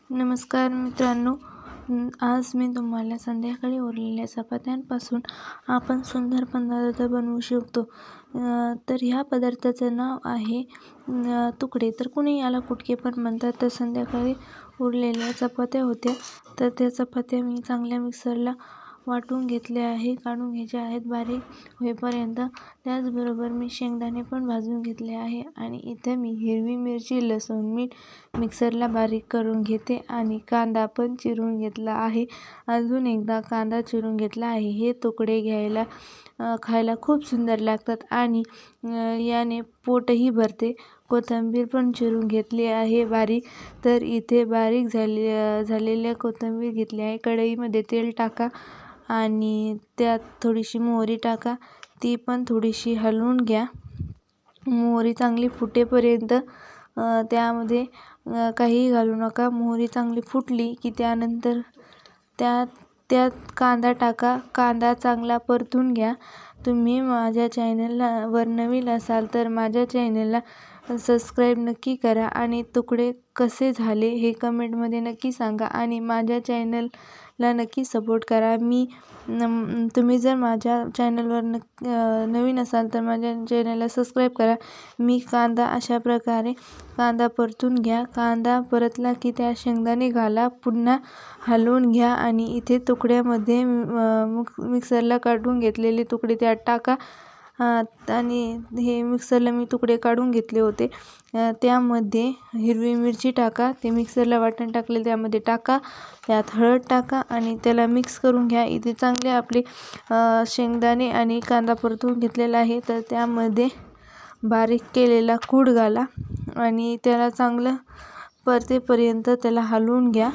नमस्कार मित्रांनो, आज मी तुम्हाला संध्याकाळी उरलेल्या चपात्यांपासून आपण सुंदर पदार्थ बनवू शकतो. तर ह्या पदार्थाचं नाव आहे तुकडे. तर कुणी याला कुटके पण म्हणतात. तर संध्याकाळी उरलेल्या चपात्या होत्या, तर त्या चपात्या मी चांगल्या मिक्सरला वाटून घेतल्या आहे, काढून घ्यायच्या आहेत बारीक होईपर्यंत. त्याचबरोबर मी शेंगदाणे पण भाजून घेतले आहे आणि इथे मी हिरवी मिरची, लसूण, मीठ मिक्सरला बारीक करून घेते आणि कांदा पण चिरून घेतला आहे. अजून एकदा कांदा चिरून घेतला आहे. हे तुकडे खायला खूप सुंदर लागतात आणि याने पोटही भरते. कोथिंबीर पण चिरून घेतली आहे बारीक. तर इथे बारीक झालेल्या कोथिंबीर घेतली आहे. कढईमध्ये तेल टाका आणि त्यात थोडीशी मोहरी टाका. ती पण थोडीशी हलवून घ्या. मोहरी चांगली फुटेपर्यंत त्यामध्ये काहीही घालू नका. मोहरी चांगली फुटली की त्यानंतर त्यात कांदा टाका. कांदा चांगला परतून घ्या. तुम्ही माझ्या चॅनलवर नवीन असाल तर माझ्या चॅनलला सबस्क्राईब नक्की करा आणि तुकडे कसे झाले हे कमेंटमध्ये नक्की सांगा आणि माझ्या चॅनलला नक्की सपोर्ट करा. तुम्ही जर माझ्या चॅनलवर नवीन असाल तर माझ्या चॅनलला सबस्क्राईब करा. कांदा अशा प्रकारे कांदा परतून घ्या. कांदा परतला की त्यात शेंगदाणे घाला. पुन्हा हलवून घ्या आणि इथे तुकड्यामध्ये मिक्सरला काढून घेतलेले तुकडे त्यात टाका. आणि हे मिक्सरला मी तुकडे काढून घेतले होते. त्यामध्ये हिरवी मिरची टाका. ते मिक्सरला वाटण टाकले त्यामध्ये टाका. त्यात हळद टाका आणि त्याला मिक्स करून घ्या. इथे चांगले आपले शेंगदाणे आणि कांदा परतून घेतलेला आहे. तर त्यामध्ये बारीक केलेला कूट घाला आणि त्याला चांगलं परतेपर्यंत त्याला हलवून घ्या.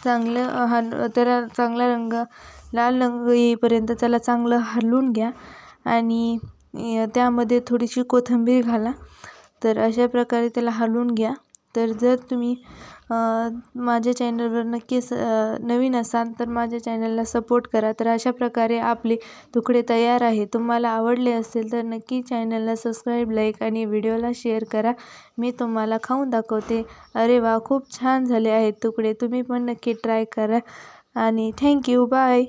त्याला चांगला लाल रंग येईपर्यंत त्याला चांगलं हलवून घ्या आणि त्यामध्ये थोडीशी कोथिंबीर घाला. तर अशा प्रकारे त्याला हलवून घ्या. तर जर तुम्ही माझ्या चॅनलवर नक्कीच नवीन असाल तर माझ्या चॅनलला सपोर्ट करा. तर अशा प्रकारे आपले तुकडे तयार आहे. तुम्हाला आवडले असेल तर नक्की चॅनलला सबस्क्राईब, लाईक आणि व्हिडिओला शेअर करा. मी तुम्हाला खाऊन दाखवते. अरे वा, खूप छान झाले आहेत तुकडे. तुम्ही पण नक्की ट्राय करा आणि थँक्यू. बाय.